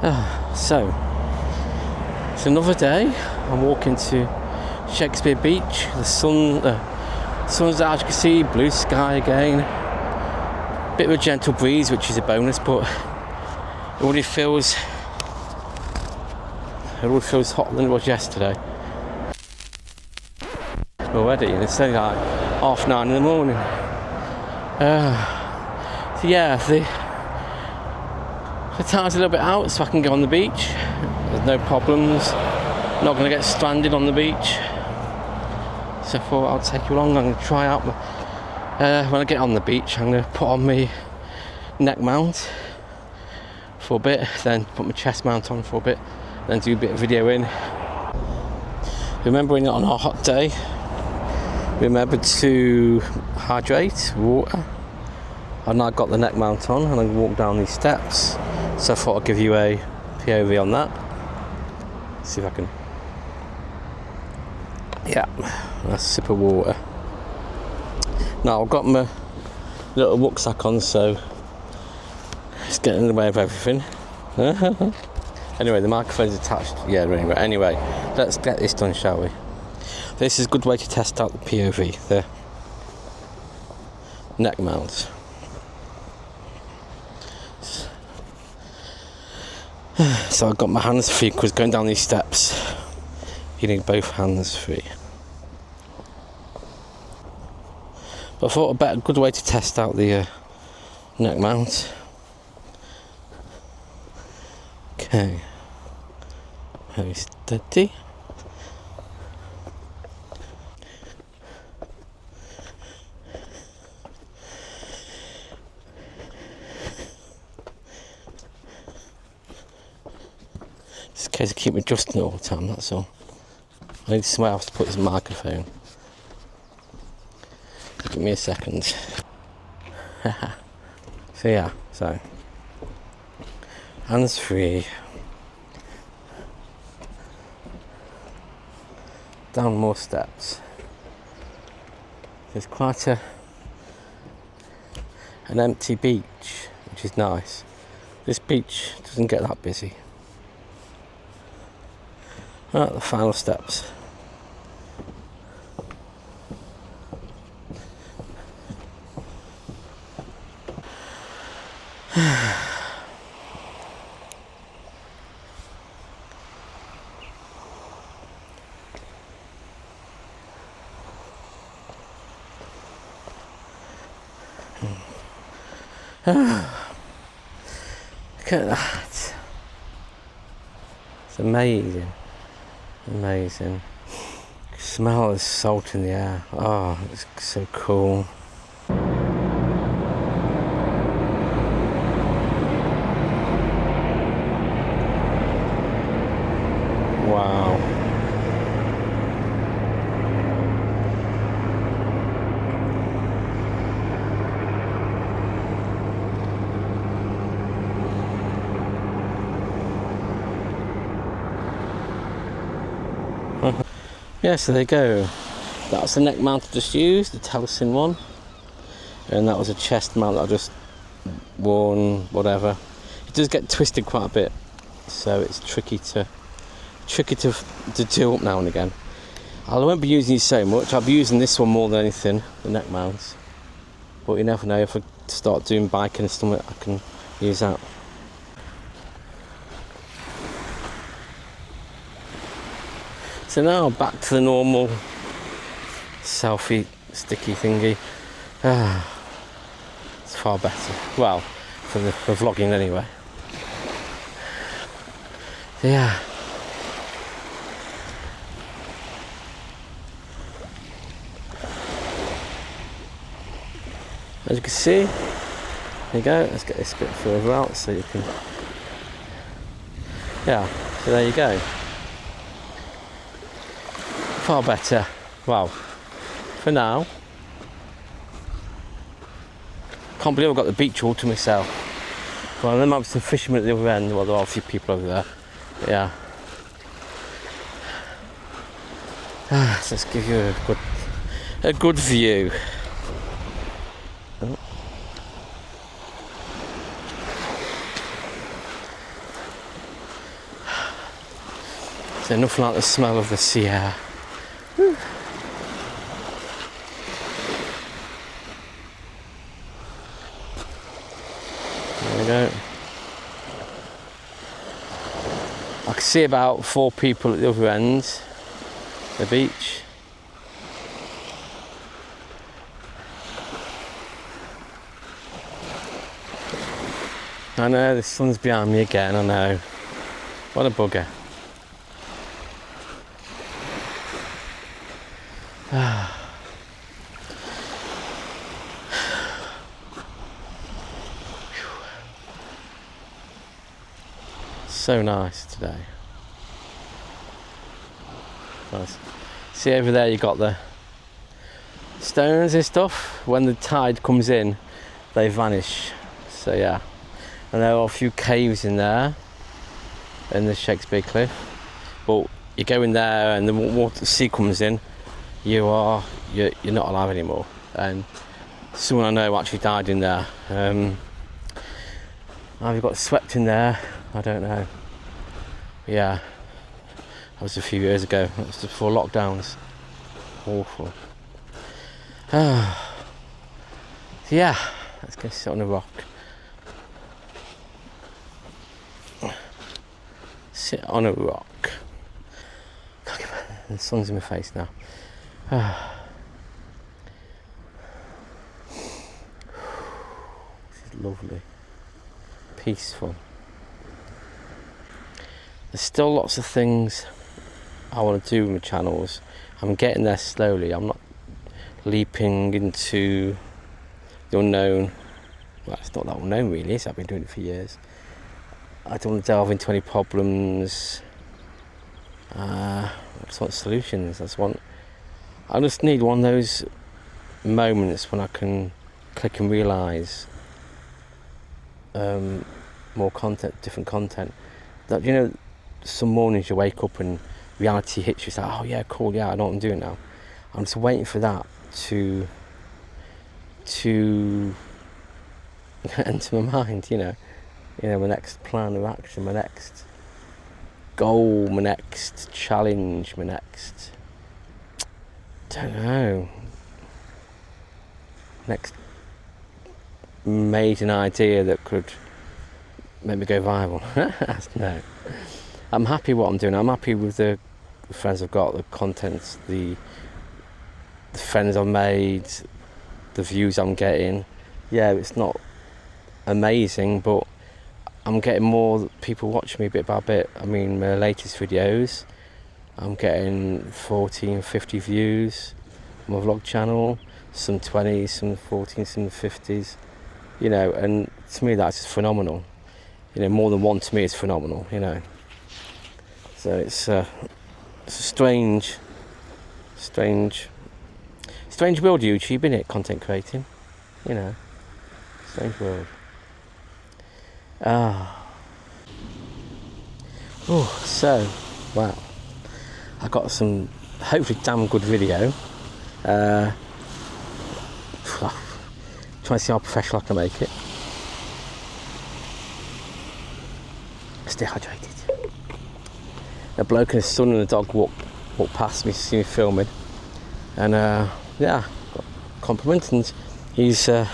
So, it's another day. I'm walking to Shakespeare Beach. The sun's out, as you can see, blue sky again. Bit of a gentle breeze, which is a bonus, but it already feels hotter than it was yesterday. Already, and it's only like 9:30 in the morning. So yeah, the tide's a little bit out, so I can go on the beach. There's no problems. Not going to get stranded on the beach. So I thought I'll take you along. I'm going to try out when I get on the beach. I'm going to put on my neck mount for a bit, then put my chest mount on for a bit, then do a bit of videoing. Remembering that on a hot day, remember to hydrate, water. I've now got the neck mount on and I walk down these steps, so I thought I'd give you a POV on that. See if I can. Yeah, a sip of water. Now I've got my little rucksack on, so it's getting in the way of everything. Anyway, the microphone's attached. Yeah, anyway, let's get this done, shall we? This is a good way to test out the POV, the neck mount. So I've got my hands free because going down these steps, you need both hands free. But I thought a good way to test out the neck mount. Okay, very steady. Just in case I keep adjusting it all the time, that's all. I need somewhere else to put this microphone. Give me a second. So yeah, hands free. Down more steps. There's quite an empty beach, which is nice. This beach doesn't get that busy. Right, the final steps. Look at that. It's amazing. Amazing. Smell of salt in the air. Oh, it's so cool. Wow. Yeah, so there you go. That's the neck mount I just used, the Telesin one, and that was a chest mount that I just worn, whatever. It does get twisted quite a bit, so it's tricky to do up now and again. I won't be using these so much. I'll be using this one more than anything, the neck mounts. But you never know, if I start doing biking and stuff, I can use that. So now back to the normal selfie sticky thingy. It's far better. Well, for vlogging anyway. So yeah. As you can see, there you go. Let's get this bit further out so you can. Yeah. So there you go. Far better. Well, for now. Can't believe I've got the beach all to myself. Well, there might be some fishermen at the other end. Well, there are a few people over there. But yeah. So let's give you a good view. Oh. So nothing like the smell of the sea air. Whew. There we go. I can see about 4 people at the other end of the beach. I know, the sun's behind me again, I know. What a bugger. So nice today. Nice. See over there you got the stones and stuff. When the tide comes in, they vanish. So yeah. And there are a few caves in there in the Shakespeare Cliff. But you go in there and the sea comes in, you're not alive anymore. And someone I know actually died in there. Have you got swept in there? I don't know. Yeah, that was a few years ago. That was before lockdowns. Awful. Yeah, let's go sit on a rock. Sit on a rock. The sun's in my face now. This is lovely. Peaceful. There's still lots of things I want to do with my channels. I'm getting there slowly. I'm not leaping into the unknown. Well, it's not that unknown really, so I've been doing it for years. I don't want to delve into any problems. I just want solutions. I just need one of those moments when I can click and realise more content, different content. That, you know, some mornings you wake up and reality hits you. It's like, oh yeah, cool, yeah, I know what I'm doing now. I'm just waiting for that to enter my mind, you know, my next plan of action, my next goal, my next challenge, my next, don't know, next maiden idea that could make me go viral. No. I'm happy what I'm doing. I'm happy with the friends I've got, the contents, the friends I've made, the views I'm getting. Yeah, it's not amazing, but I'm getting more people watching me bit by bit. I mean, my latest videos, I'm getting 40 and 50 views on my vlog channel, some 20s, some 14s, some 50s, you know, and to me that's just phenomenal. You know, more than one to me is phenomenal, you know. So it's a strange world, YouTube, isn't it? Content creating, you know, strange world. So, wow, I got some hopefully damn good video. Trying to see how professional I can make it. Stay hydrated. A bloke and his son and a dog walked past me to see me filming, and yeah, got compliment, and he's a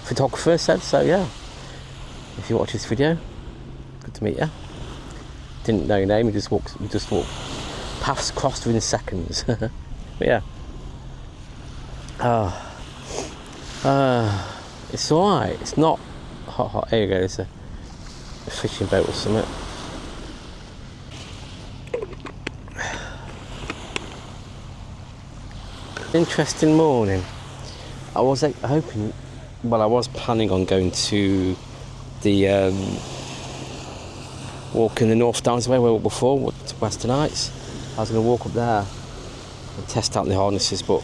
photographer, said, so yeah, if you watch this video, good to meet you. Didn't know your name, we just walked paths crossed within seconds. But yeah, it's alright, it's not hot. Here you go, there's a fishing boat or something. Interesting morning. I was hoping, well, I was planning on going to the walk in the North Downs way we were before, to Western Heights. I was going to walk up there and test out the harnesses, but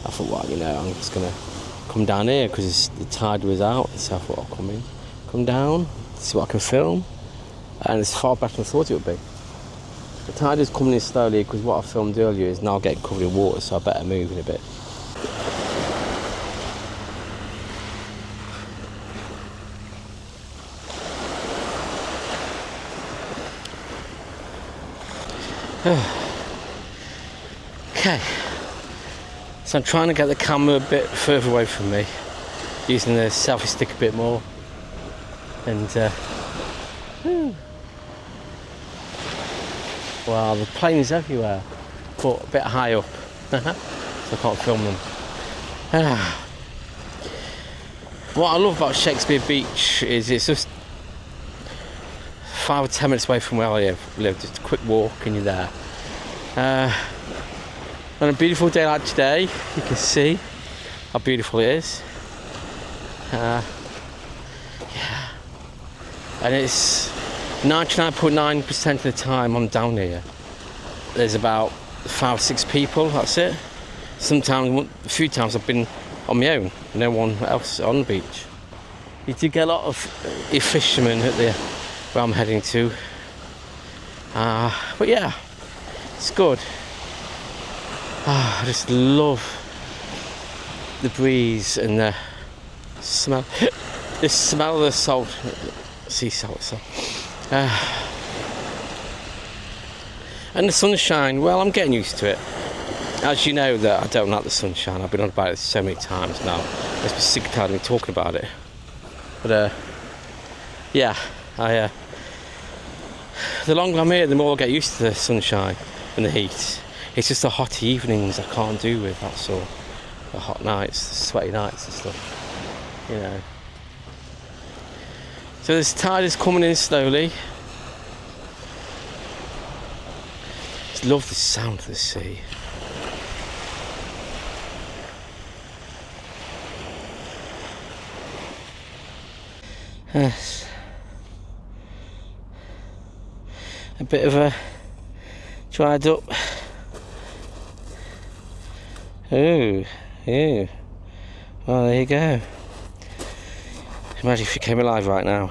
I thought, well, you know, I'm just going to come down here because the tide was out, so I thought I'll come down, see what I can film, and it's far better than I thought it would be. The tide is coming in slowly because what I filmed earlier is now getting covered in water, so I better move in a bit. Okay, so I'm trying to get the camera a bit further away from me, using the selfie stick a bit more, and wow, the planes everywhere, but a bit high up, so I can't film them. What I love about Shakespeare Beach is it's just 5 or 10 minutes away from where I live, just a quick walk and you're there. On a beautiful day like today, you can see how beautiful it is. Yeah, and it's 99.9% of the time I'm down here. There's about 5 or 6 people, that's it. Sometimes, a few times I've been on my own, no one else on the beach. You do get a lot of fishermen at where I'm heading to. But yeah, it's good. I just love the breeze and the smell of the salt, sea salt. And the sunshine, well, I'm getting used to it. As you know that I don't like the sunshine. I've been on about it so many times now. I must be sick and tired of me talking about it. But yeah, the longer I'm here, the more I get used to the sunshine and the heat. It's just the hot evenings I can't do with, that's all. The hot nights, the sweaty nights and stuff, you know. So this tide is coming in slowly. Just love the sound of the sea. Yes. A bit of a dried up. Ooh. Well, there you go. Imagine if you came alive right now.